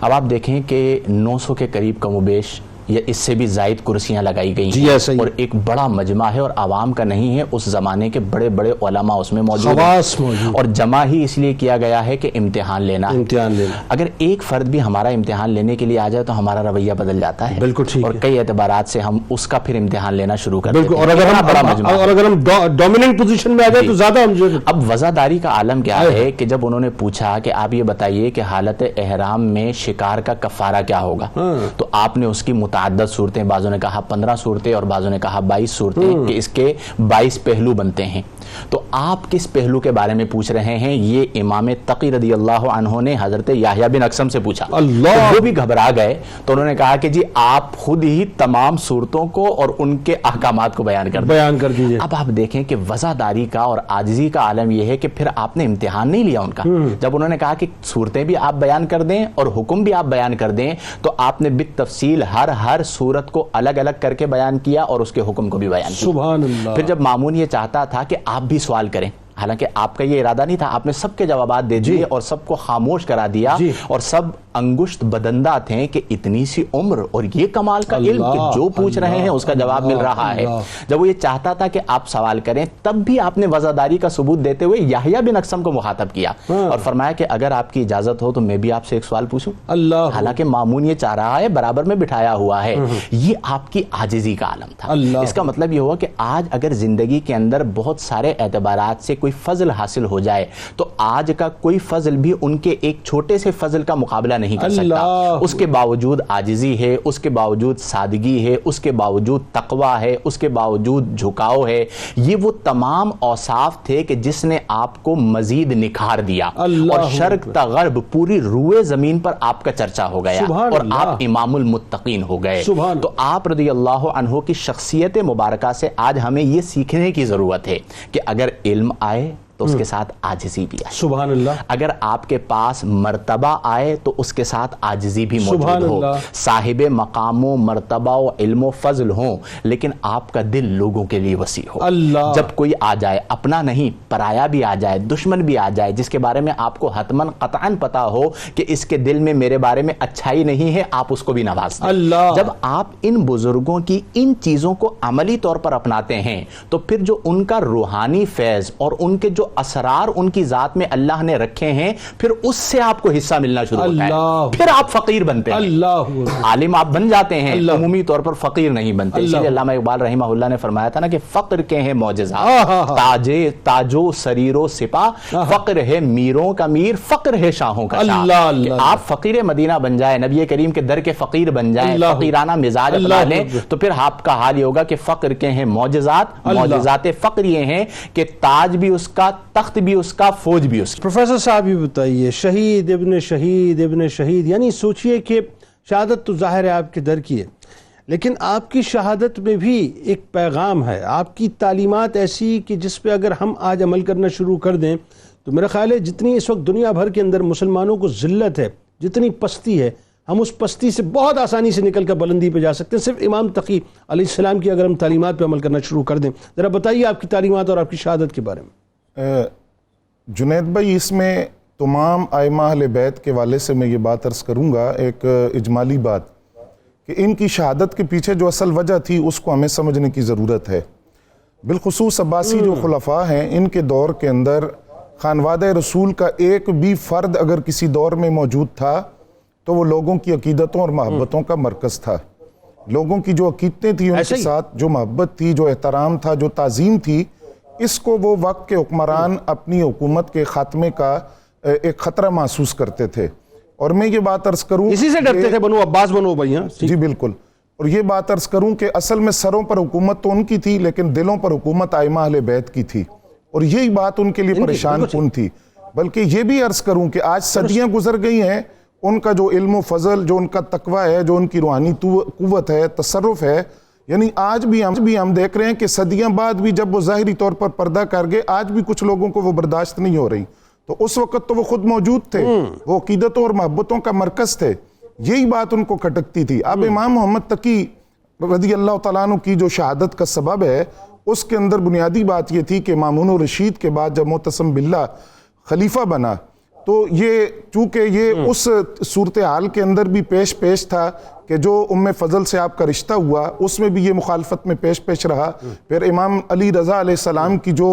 اب آپ دیکھیں کہ 900 کے قریب کم و بیش یا اس سے بھی زائد کرسیاں لگائی گئی ہیں، اور ایک بڑا مجمع ہے اور عوام کا نہیں ہے، اس زمانے کے بڑے بڑے علماء اس میں موجود ہیں، اور جمع ہی اس لیے کیا گیا ہے کہ امتحان لینا ہے۔ اگر ایک فرد بھی ہمارا امتحان لینے کے لیے آ جائے تو ہمارا رویہ بدل جاتا ہے، اور کئی اعتبارات سے ہم اس کا پھر امتحان لینا شروع کر دیتے ہیں۔ اور اگر ہم ڈومیننٹ پوزیشن میں آ جائے تو زیادہ ہم اب وزاداری کا عالم کیا ہے کہ جب انہوں نے پوچھا کہ آپ یہ بتائیے کہ حالت احرام میں شکار کا کفارہ کیا ہوگا، تو آپ نے اس کی متعدد صورتیں، بعضوں نے کہا 15 صورتیں اور بعضوں نے کہا 22 صورتیں کہ اس کے 22 پہلو بنتے ہیں. تو آپ کس پہلو کے بارے میں پوچھ رہے ہیں؟ یہ امام تقی رضی اللہ عنہ نے حضرت یحییٰ بن اقسم سے پوچھا. اللہ، وہ بھی گھبرا گئے تو انہوں نے کہا کہ جی آپ خود ہی تمام صورتوں کو اور ان کے احکامات کو بیان کر دیجئے. اب آپ دیکھیں کہ وزاداری کا اور عاجزی کا عالم یہ ہے کہ پھر آپ نے امتحان نہیں لیا ان کا. جب انہوں نے کہا کہ صورتیں بھی آپ بیان کر دیں اور حکم بھی آپ بیان کر دیں تو آپ نے بالتفصیل ہر صورت کو الگ الگ کر کے بیان کیا اور اس کے حکم کو بھی بیان کیا. سبحان اللہ. پھر جب مامون یہ چاہتا تھا کہ آپ بھی سوال کریں، حالانکہ آپ کا یہ ارادہ نہیں تھا، آپ نے سب کے جوابات دے دیے اور سب کو خاموش کرا دیا اور سب انگشت بدندہ تھے کہ اتنی سی عمر اور یہ کمال کا علم کہ جو پوچھ رہے ہیں اس کا جواب مل رہا ہے. جب وہ یہ چاہتا تھا کہ آپ سوال کریں تب بھی آپ نے وزاداری کا ثبوت دیتے ہوئے یحییٰ بن اقسم کو مخاطب کیا اور فرمایا کہ اگر آپ کی اجازت ہو تو میں بھی آپ سے ایک سوال پوچھوں. حالانکہ مامون یہ چاہ رہا ہے، برابر میں بٹھایا ہوا ہے. یہ آپ کی عاجزی کا عالم تھا. اس کا مطلب یہ ہوا کہ آج اگر زندگی کے اندر بہت سارے اعتبارات سے کوئی فضل حاصل ہو جائے تو آج کا کوئی فضل بھی ان کے ایک چھوٹے سے فضل کا مقابلہ نہیں کر سکتا. اس کے باوجود عاجزی ہے، اس کے باوجود سادگی ہے، اس کے باوجود تقوی ہے، اس کے باوجود جھکاؤ ہے. یہ وہ تمام اوصاف تھے کہ جس نے آپ کو مزید نکھار دیا اور شرق تا غرب پوری روئے زمین پر آپ کا چرچا ہو گیا اور آپ امام المتقین ہو گئے. تو آپ رضی اللہ عنہ کی شخصیت مبارکہ سے آج ہمیں یہ سیکھنے کی ضرورت ہے کہ اگر علم آئے تو اس کے ساتھ عاجزی بھی آئے. سبحان اللہ. اگر آپ کے پاس مرتبہ آئے تو اس کے ساتھ عاجزی بھی موجود ہو. صاحب مقام و مرتبہ و علم و فضل ہوں لیکن آپ کا دل لوگوں کے لیے وسیع ہو. اللہ. جب کوئی آ جائے، اپنا نہیں پرایا بھی آ جائے، دشمن بھی آ جائے، جس کے بارے میں آپ کو حتماً قطعاً پتا ہو کہ اس کے دل میں میرے بارے میں اچھائی نہیں ہے، آپ اس کو بھی نواز دیں. اللہ. جب آپ ان بزرگوں کی ان چیزوں کو عملی طور پر اپناتے ہیں تو پھر جو ان کا روحانی فیض اور ان کے جو اسرار ان کی ذات میں اللہ نے رکھے ہیں پھر اس سے آپ کو حصہ ملنا شروع ہوتا ہے. پھر آپ فقیر بنتے ہیں. اللہ. عالم آپ بن جاتے ہیں، عمومی طور پر فقیر نہیں بنتے. اس لیے علامہ اقبال رحمہ اللہ نے فرمایا تھا نا کہ فقر کے ہیں معجزات، تاجو سریر و سپاہ، فقر ہے میروں کا میر، فقر ہے شاہوں کا شاہ. کہ آپ فقیر مدینہ بن جائیں، نبی کریم کے در کے فقیر بن جائیں، فقیرانہ مزاج اپنا لیں تو پھر آپ کا حال یہ ہوگا کہ فقر کے ہیں معجزات. معجزات فقر یہ ہیں کہ تاج بھی اس کا، تخت بھی اس کا، فوج بھی اس کی. پروفیسر صاحب یہ بتائیے، شہید ابن شہید ابن شہید، یعنی سوچئے کہ شہادت تو ظاہر ہے آپ کے در کی ہے لیکن آپ کی شہادت میں بھی ایک پیغام ہے، آپ کی تعلیمات ایسی کہ جس پہ اگر ہم آج عمل کرنا شروع کر دیں تو میرا خیال ہے جتنی اس وقت دنیا بھر کے اندر مسلمانوں کو ذلت ہے، جتنی پستی ہے، ہم اس پستی سے بہت آسانی سے نکل کر بلندی پہ جا سکتے ہیں صرف امام تقی علیہ السلام کی اگر ہم تعلیمات پہ عمل کرنا شروع کر دیں. ذرا بتائیے آپ کی تعلیمات اور آپ کی شہادت کے بارے میں. جنید بھائی، اس میں تمام ائمہ اہل بیت کے والے سے میں یہ بات عرض کروں گا، ایک اجمالی بات، کہ ان کی شہادت کے پیچھے جو اصل وجہ تھی اس کو ہمیں سمجھنے کی ضرورت ہے. بالخصوص عباسی جو خلفاء ہیں ان کے دور کے اندر خانوادہ رسول کا ایک بھی فرد اگر کسی دور میں موجود تھا تو وہ لوگوں کی عقیدتوں اور محبتوں کا مرکز تھا. لوگوں کی جو عقیدتیں تھیں ان کے ساتھ، جو محبت تھی، جو احترام تھا، جو تعظیم تھی، اس کو وہ وقت کے حکمران اپنی حکومت کے خاتمے کا ایک خطرہ محسوس کرتے تھے. اور میں یہ بات عرض کروں، اسی سے ڈرتے تھے بنو عباس بنو ابی. جی بالکل. اور یہ بات عرض کروں کہ اصل میں سروں پر حکومت تو ان کی تھی لیکن دلوں پر حکومت ائمہ اہل بیت کی تھی اور یہی بات ان کے لیے پریشان کن تھی. بلکہ یہ بھی عرض کروں کہ آج صدیاں گزر گئی ہیں، ان کا جو علم و فضل، جو ان کا تقوی ہے، جو ان کی روحانی قوت ہے، تصرف ہے، یعنی آج بھی ہم دیکھ رہے ہیں کہ صدیاں بعد بھی جب وہ ظاہری طور پر پردہ کر گئے آج بھی کچھ لوگوں کو وہ برداشت نہیں ہو رہی. تو اس وقت تو وہ خود موجود تھے، وہ عقیدتوں اور محبتوں کا مرکز تھے، یہی بات ان کو کھٹکتی تھی. اب امام محمد تقی رضی اللہ تعالیٰ عنہ کی جو شہادت کا سبب ہے اس کے اندر بنیادی بات یہ تھی کہ مامون الرشید کے بعد جب معتصم باللہ خلیفہ بنا تو یہ چونکہ یہ اس صورتحال کے اندر بھی پیش تھا کہ جو ام فضل سے آپ کا رشتہ ہوا اس میں بھی یہ مخالفت میں پیش رہا. پھر امام علی رضا علیہ السلام کی جو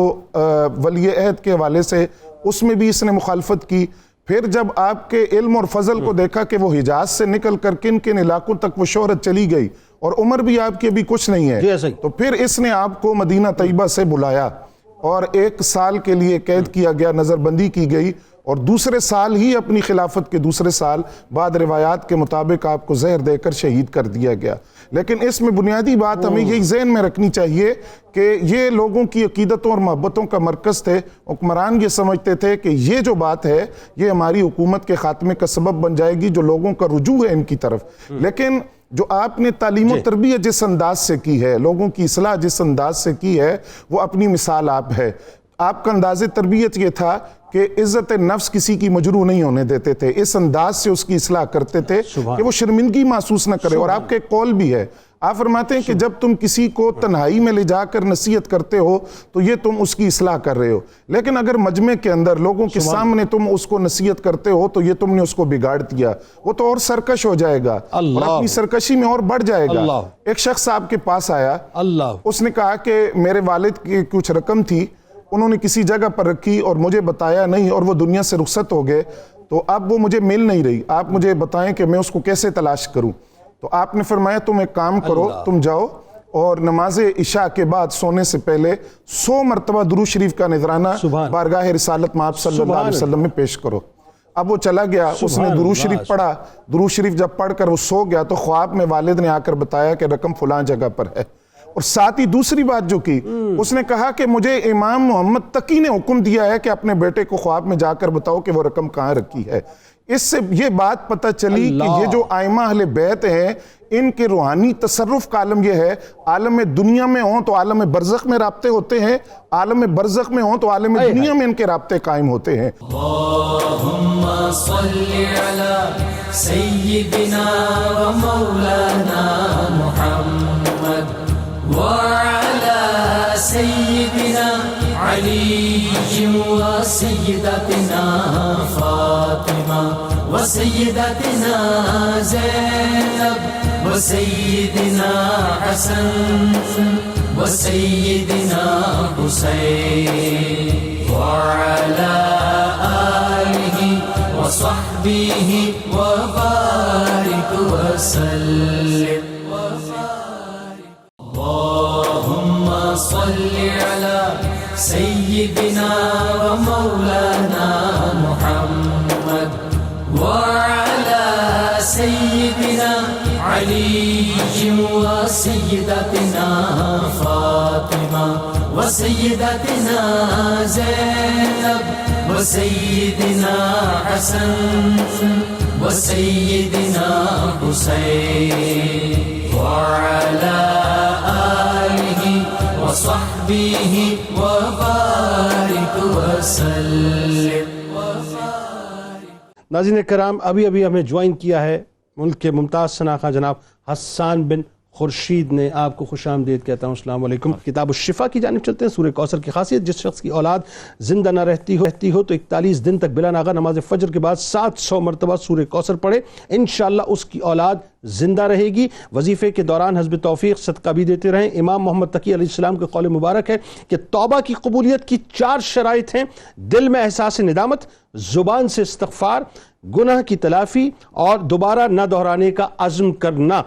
ولی عہد کے حوالے سے اس میں بھی اس نے مخالفت کی. پھر جب آپ کے علم اور فضل کو دیکھا کہ وہ حجاز سے نکل کر کن کن علاقوں تک وہ شہرت چلی گئی اور عمر بھی آپ کی ابھی کچھ نہیں ہے، تو پھر اس نے آپ کو مدینہ طیبہ سے بلایا اور 1 سال کے لیے قید کیا گیا، نظر بندی کی گئی اور دوسرے سال ہی اپنی خلافت کے دوسرے سال بعد روایات کے مطابق آپ کو زہر دے کر شہید کر دیا گیا۔ لیکن اس میں بنیادی بات ہمیں یہی ذہن میں رکھنی چاہیے کہ یہ لوگوں کی عقیدتوں اور محبتوں کا مرکز تھے۔ حکمران یہ سمجھتے تھے کہ یہ جو بات ہے یہ ہماری حکومت کے خاتمے کا سبب بن جائے گی، جو لوگوں کا رجوع ہے ان کی طرف۔ لیکن جو آپ نے تعلیم و تربیت جس انداز سے کی ہے، لوگوں کی اصلاح جس انداز سے کی ہے، وہ اپنی مثال آپ ہے۔ آپ کا انداز تربیت یہ تھا کہ عزت نفس کسی کی مجروح نہیں ہونے دیتے تھے، اس انداز سے اس کی اصلاح کرتے تھے کہ وہ شرمندگی محسوس نہ کرے۔ اور آپ کے ایک قول بھی ہے، آپ فرماتے ہیں کہ جب تم کسی کو تنہائی میں لے جا کر نصیحت کرتے ہو تو یہ تم اس کی اصلاح کر رہے ہو، لیکن اگر مجمع کے اندر لوگوں کے سامنے تم اس کو نصیحت کرتے ہو تو یہ تم نے اس کو بگاڑ دیا، وہ تو اور سرکش ہو جائے گا اور اپنی سرکشی میں اور بڑھ جائے گا۔ ایک شخص آپ کے پاس آیا، اس نے کہا کہ میرے والد کی کچھ رقم تھی، انہوں نے کسی جگہ پر رکھی اور مجھے بتایا نہیں، اور وہ دنیا سے رخصت ہو گئے، تو اب وہ مجھے مل نہیں رہی، آپ مجھے بتائیں کہ میں اس کو کیسے تلاش کروں۔ تو آپ نے فرمایا تم ایک کام کرو، تم جاؤ اور نماز عشاء کے بعد سونے سے پہلے 100 مرتبہ درود شریف کا نذرانہ بارگاہ رسالت مآب صلی اللہ علیہ وسلم میں پیش کرو۔ اب وہ چلا گیا، اس نے درود شریف پڑھا، درود شریف جب پڑھ کر وہ سو گیا تو خواب میں والد نے آ کر بتایا کہ رقم فلاں جگہ پر ہے۔ اور ساتھ ہی دوسری بات جو کی، اس نے کہا کہ مجھے امام محمد تقی نے حکم دیا ہے کہ اپنے بیٹے کو خواب میں جا کر بتاؤ کہ وہ رقم کہاں رکھی ہے۔ اس سے یہ بات پتہ چلی کہ یہ جو ائمہ اہل بیت ہیں، ان کے روحانی تصرف کا عالم یہ ہے، عالم دنیا میں ہوں تو عالم برزخ میں رابطے ہوتے ہیں، عالم برزخ میں ہوں تو عالم دنیا میں ان کے رابطے قائم ہوتے ہیں۔ اللہم صلی علی سیدنا و مولانا محمد وعلى سيدنا علي وسيدتنا فاطمة وسيدتنا زينب وسيدنا حسن وسيدنا حسين وعلى آله وصحبه وبارك وسلم۔ اللهم صل على سيدنا ومولانا محمد وعلى سيدنا علي وسيدتنا فاطمة وسيدتنا زينب وسيدنا حسن وسيدنا حسين وعلى آله وصحبه وبارك وسلم۔ ناظرین کرام، ابھی ہمیں جوائن کیا ہے ملک کے ممتاز شناخواں جناب حسان بن خورشید نے۔ آپ کو خوش آمدید کہتا ہوں، السلام علیکم۔ کتاب الشفا کی جانب چلتے ہیں۔ سورہ کوثر کی خاصیت، جس شخص کی اولاد زندہ نہ رہتی ہو تو 41 دن تک بلا ناغہ نماز فجر کے بعد 700 مرتبہ سورہ کوثر پڑھے، انشاءاللہ اس کی اولاد زندہ رہے گی۔ وظیفے کے دوران حسب توفیق صدقہ بھی دیتے رہیں۔ امام محمد تقی علیہ السلام کے قول مبارک ہے کہ توبہ کی قبولیت کی 4 شرائط ہیں: دل میں احساس ندامت، زبان سے استغفار، گناہ کی تلافی اور دوبارہ نہ دہرانے کا عزم کرنا۔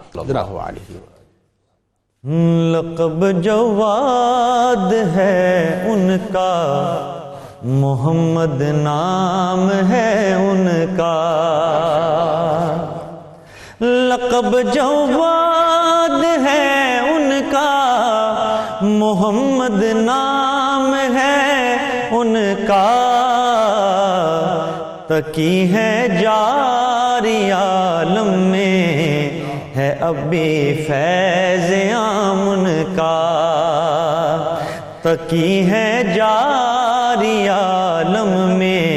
لقب جواد ہے ان کا، محمد نام ہے ان کا۔ لقب جواد ہے ان کا، محمد نام ہے ان کا۔ تقی ہے جاری عالم میں، ہے اب بھی فیض عام ان کا۔ تقی ہے جاری عالم میں،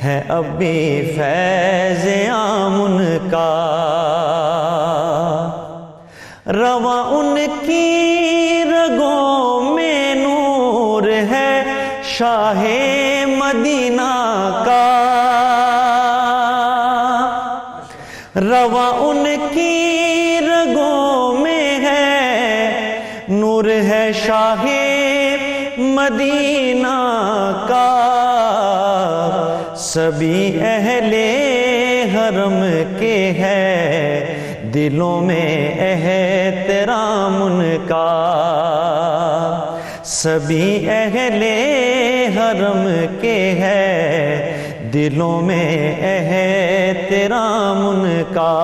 ہے اب بھی فیض عام ان کا۔ رواں ان کی رگوں میں نور ہے شاہ مدینہ کا۔ رواں ان کی رگوں میں ہے نور ہے شاہ مدینہ کا۔ سبھی اہل حرم کے ہے دلوں میں احترام ان کا۔ سبھی اہل حرم کے ہے دلوں میں احترام ان کا،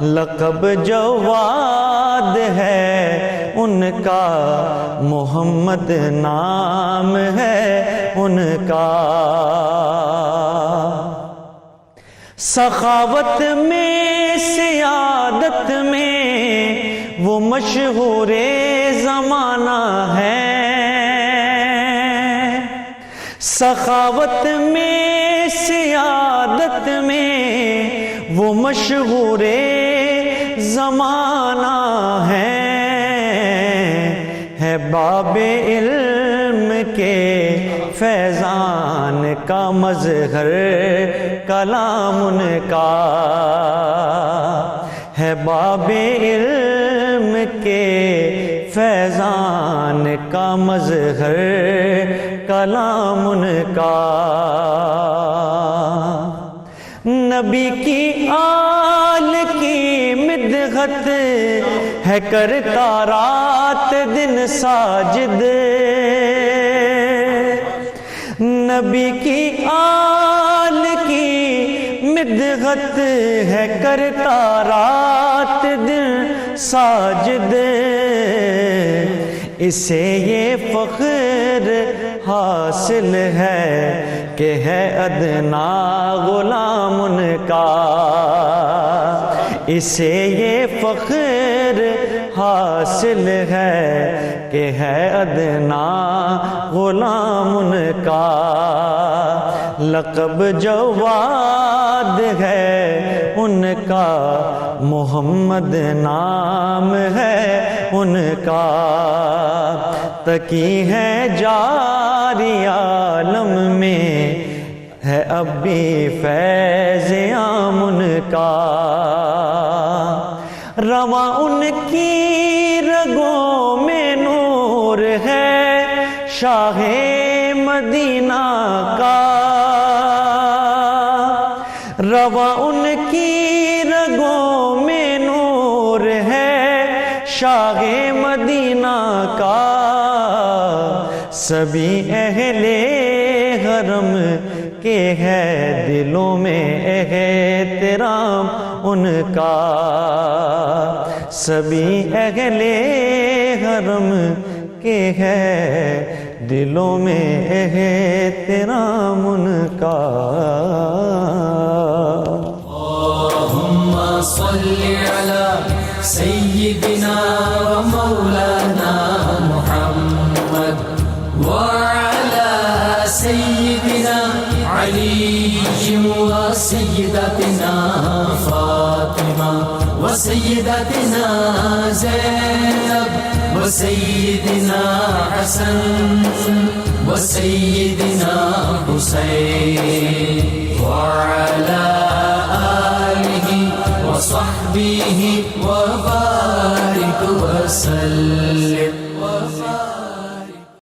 لقب جواد ہے ان کا، محمد نام ہے ان کا۔ سخاوت میں سیادت میں وہ مشہور زمانہ ہے، سخاوت میں سیادت میں وہ مشہور زمانہ ہے باب علم کے فیضان کا مظہر کلام ان کا، ہے باب علم کے فیضان کا مظہر کلام ان کا۔ نبی کی آل کی مدحت ہے کرتا رات دن ساجد، نبی کی آل کی مدحت ہے کرتا رات دن ساجد، اسے یہ فخر حاصل ہے کہ ہے ادنا غلام ان کا، اسے یہ فخر حاصل ہے کہ ہے ادنا غلام ان کا۔ لقب جواد ہے ان کا، محمد نام ہے ان کا، تقی ہے جاری عالم میں ہے اب بھی فیض عام ان کا، رواں ان کی رگوں میں نور ہے شاہ مدینہ کا، رواں ان کی رگوں میں نور ہے شاہ مدینہ کا، سبھی اہل حرم کے ہے دلوں میں احترام ان کا، سبھی اہل حرم کے ہے دلوں میں احترام ان کا۔ اللهم صل على سيدنا ومولانا محمد وعلى سيدنا علي وسيدتنا فاطمة وسيدتنا زينب وسيدنا حسن وسيدنا حسين وعلى آله وصحبه وبارك وسلم